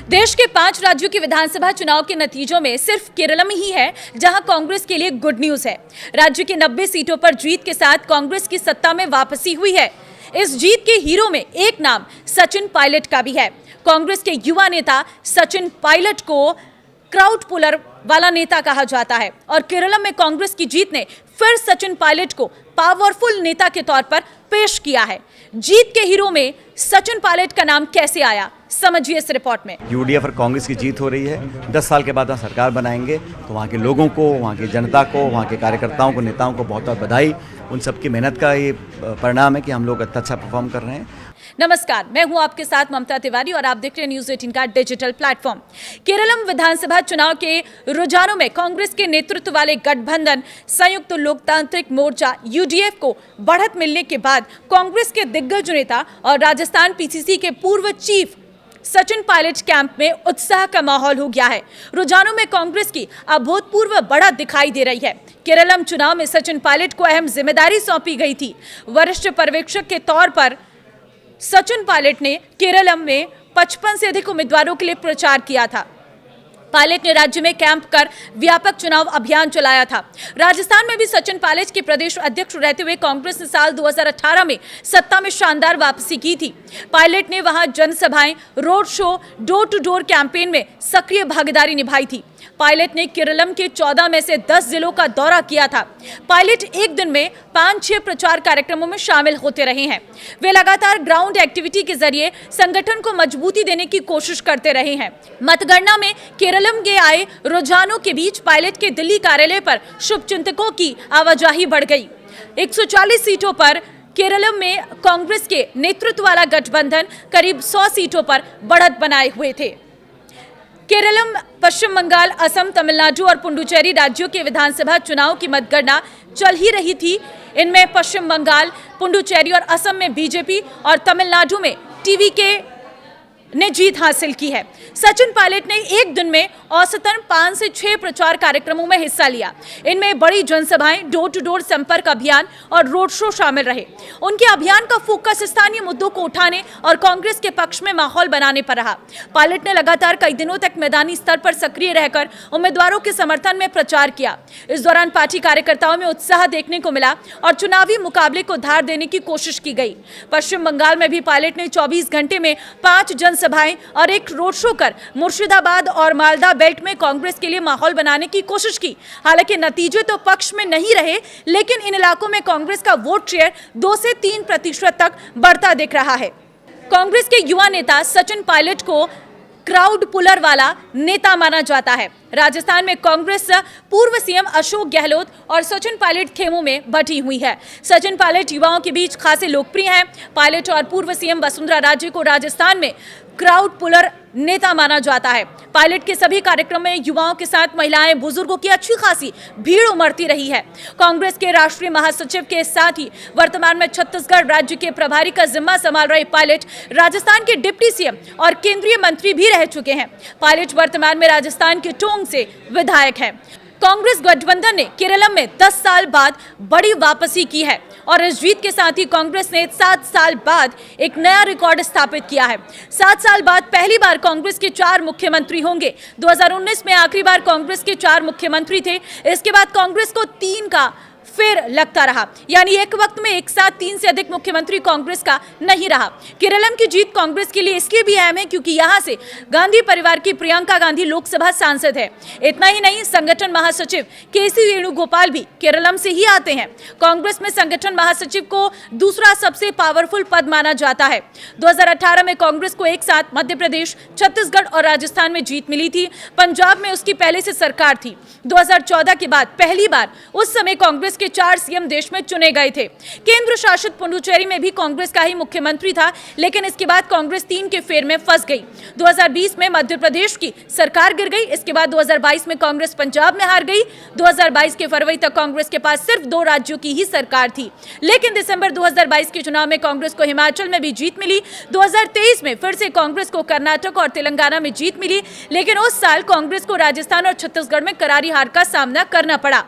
देश के 5 राज्यों के विधानसभा चुनाव के नतीजों में सिर्फ केरलम ही है जहां कांग्रेस के लिए गुड न्यूज है। राज्य की 90 सीटों पर जीत के साथ कांग्रेस की सत्ता में वापसी हुई है। इस जीत के हीरो में एक नाम सचिन पायलट का भी है। कांग्रेस के युवा नेता सचिन पायलट को क्राउड पुलर वाला नेता कहा जाता है और केरलम में कांग्रेस की जीत ने फिर सचिन पायलट को पावरफुल नेता के तौर पर पेश किया है। जीत के हीरो में सचिन पायलट का नाम कैसे आया, समझिए इस रिपोर्ट में। यूडीएफ और कांग्रेस की जीत हो रही है। 10 साल के बाद वहाँ सरकार बनाएंगे तो वहाँ के लोगों को, वहाँ की जनता को, वहाँ के कार्यकर्ताओं को, नेताओं को बहुत बहुत बधाई। उन सबकी मेहनत का ये परिणाम है कि हम लोग अच्छा परफॉर्म कर रहे हैं। नमस्कार, मैं हूं आपके साथ ममता तिवारी और आप देख रहे हैं न्यूज़ 18 का डिजिटल प्लेटफॉर्म। केरलम विधानसभा चुनाव के रुझानों में कांग्रेस के नेतृत्व वाले गठबंधन संयुक्त लोकतांत्रिक मोर्चा यूडीएफ को बढ़त मिलने के बाद कांग्रेस के दिग्गज नेता और राजस्थान पीसीसी के पूर्व चीफ सचिन पायलट कैंप में उत्साह का माहौल हो गया है। रुझानों में कांग्रेस की अभूतपूर्व बढ़त दिखाई दे रही है। केरलम चुनाव में सचिन पायलट को अहम जिम्मेदारी सौंपी गई थी। वरिष्ठ पर्यवेक्षक के तौर पर सचिन पायलट ने केरलम में 55 से अधिक उम्मीदवारों के लिए प्रचार किया था। पायलट ने राज्य में कैंप कर व्यापक चुनाव अभियान चलाया था। राजस्थान में भी सचिन पायलट के प्रदेश अध्यक्ष रहते हुए कांग्रेस ने साल 2018 में सत्ता में शानदार वापसी की थी। पायलट ने वहां जनसभाएं, road show, door to door campaign में सक्रिय भागीदारी निभाई थी। पायलट ने केरलम के 14 में से 10 जिलों का दौरा किया था। पायलट एक दिन में 5-6 प्रचार कार्यक्रमों में शामिल होते रहे हैं। वे लगातार ग्राउंड एक्टिविटी के जरिए संगठन को मजबूती देने की कोशिश करते रहे हैं। मतगणना में केरलम के आए रुझानों के बीच पायलट के दिल्ली कार्यालय पर शुभचिंतकों की आवाजाही बढ़ गई। 140 सीटों पर केरलम में कांग्रेस के नेतृत्व वाला गठबंधन करीब 100 सीटों पर बढ़त बनाए हुए थे। केरलम, पश्चिम बंगाल, असम, तमिलनाडु और पुडुचेरी राज्यों के विधानसभा चुनाव की मतगणना चल ही रही थी। इनमें पश्चिम बंगाल, पुडुचेरी और असम में बीजेपी और तमिलनाडु में टीवीके ने जीत हासिल की है। सचिन पायलट ने एक दिन में औसतन 5 से 6 प्रचार कार्यक्रमों में हिस्सा लिया। इनमें बड़ी जनसभाएं, डोर टू डोर संपर्क अभियान और रोड शो शामिल रहे। उनके अभियान का फोकस स्थानीय मुद्दों को उठाने और कांग्रेस के पक्ष में माहौल बनाने पर रहा। पायलट ने लगातार कई दिनों तक मैदानी स्तर पर सक्रिय रहकर उम्मीदवारों के समर्थन में प्रचार किया। इस दौरान पार्टी कार्यकर्ताओं में उत्साह देखने को मिला और चुनावी मुकाबले को धार देने की कोशिश की गई। पश्चिम बंगाल में भी पायलट ने 24 घंटे में 5 जनसभाएं और एक रोड शो कर मुर्शिदाबाद और मालदा बेल्ट में कांग्रेस के लिए माहौल बनाने की कोशिश की। हालांकि नतीजे तो पक्ष में नहीं रहे, लेकिन इन इलाकों में कांग्रेस का वोट शेयर 2 से 3% तक बढ़ता दिख रहा है। कांग्रेस के युवा नेता सचिन पायलट को क्राउड पुलर वाला नेता माना जाता है। राजस्थान में कांग्रेस पूर्व सीएम अशोक गहलोत और सचिन पायलट खेमों में बटी हुई है। सचिन पायलट युवाओं के बीच खासे लोकप्रिय हैं। पायलट और पूर्व सीएम वसुंधरा राजे को राजस्थान में क्राउड पुलर नेता माना जाता है। पायलट के सभी कार्यक्रम में युवाओं के साथ महिलाएं, बुजुर्गों की अच्छी खासी भीड़ उमड़ती रही है। कांग्रेस के राष्ट्रीय महासचिव के साथ ही वर्तमान में छत्तीसगढ़ राज्य के प्रभारी का जिम्मा संभाल रहे पायलट राजस्थान के डिप्टी सीएम और केंद्रीय मंत्री भी रह चुके हैं। पायलट वर्तमान में राजस्थान के टोंक से विधायक है। कांग्रेस गठबंधन ने केरलम में 10 साल बाद बड़ी वापसी की है और इस जीत के साथ ही कांग्रेस ने 7 साल बाद एक नया रिकॉर्ड स्थापित किया है। 7 साल बाद पहली बार कांग्रेस के 4 मुख्यमंत्री होंगे। 2019 में आखिरी बार कांग्रेस के 4 मुख्यमंत्री थे। इसके बाद कांग्रेस को 3 का फिर लगता रहा, यानी एक वक्त में एक साथ 3 से अधिक मुख्यमंत्री कांग्रेस का नहीं रहा। केरलम की जीत कांग्रेस के लिए इसलिए भी अहम है क्योंकि यहां से गांधी परिवार की प्रियंका गांधी लोकसभा सांसद है। इतना ही नहीं, संगठन महासचिव केसी वेणुगोपाल भी केरलम से ही आते हैं। कांग्रेस में संगठन महासचिव को दूसरा सबसे पावरफुल पद माना जाता है। 2018 में कांग्रेस को एक साथ मध्य प्रदेश, छत्तीसगढ़ और राजस्थान में जीत मिली थी। पंजाब में उसकी पहले से सरकार थी। 2014 के बाद पहली बार उस समय कांग्रेस के 4 सीएम देश में चुने गए थे। केंद्र शासित पुडुचेरी में भी कांग्रेस का ही मुख्यमंत्री था, लेकिन इसके बाद कांग्रेस 3 के फेर में फंस गई। 2020 में मध्य प्रदेश की सरकार गिर गई। इसके बाद 2022 में कांग्रेस पंजाब में हार गई। 2022 के फरवरी तक कांग्रेस के पास सिर्फ 2 राज्यों की ही सरकार थी, लेकिन दिसंबर 2022 के चुनाव में कांग्रेस को हिमाचल में भी जीत मिली। 2023 में फिर से कांग्रेस को कर्नाटक और तेलंगाना में जीत मिली, लेकिन उस साल कांग्रेस को राजस्थान और छत्तीसगढ़ में करारी हार का सामना करना पड़ा।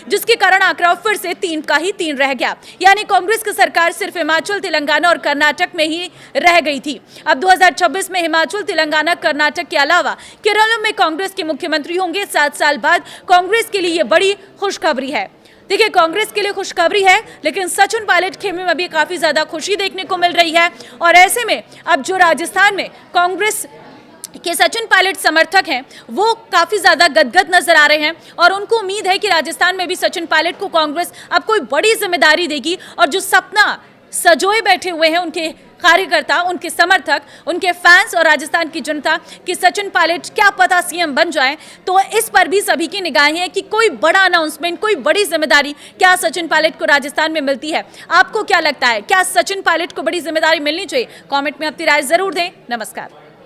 जिसके कारण आंकड़ा फिर से 3 का ही 3 रह गया। यानी कांग्रेस की सरकार सिर्फ हिमाचल, तेलंगाना और कर्नाटक में ही रह गई थी। अब 2026 में हिमाचल, तेलंगाना, कर्नाटक के अलावा केरल में कांग्रेस के मुख्यमंत्री होंगे। 7 साल बाद कांग्रेस के लिए ये बड़ी खुशखबरी है। देखिए, कांग्रेस के लिए खुशखबरी है, लेकिन सचिन पायलट खेमे में भी काफी ज्यादा खुशी देखने को मिल रही है। और ऐसे में अब जो राजस्थान में कांग्रेस के सचिन पायलट समर्थक हैं, वो काफी ज्यादा गदगद नजर आ रहे हैं और उनको उम्मीद है कि राजस्थान में भी सचिन पायलट को कांग्रेस अब कोई बड़ी जिम्मेदारी देगी और जो सपना सजोए बैठे हुए हैं उनके कार्यकर्ता, उनके समर्थक, उनके फैंस और राजस्थान की जनता कि सचिन पायलट क्या पता सीएम बन जाए, तो इस पर भी सभी की निगाहें हैं कि कोई बड़ा अनाउंसमेंट, कोई बड़ी जिम्मेदारी क्या सचिन पायलट को राजस्थान में मिलती है। आपको क्या लगता है, क्या सचिन पायलट को बड़ी जिम्मेदारी मिलनी चाहिए? कमेंट में अपनी राय जरूर दें। नमस्कार।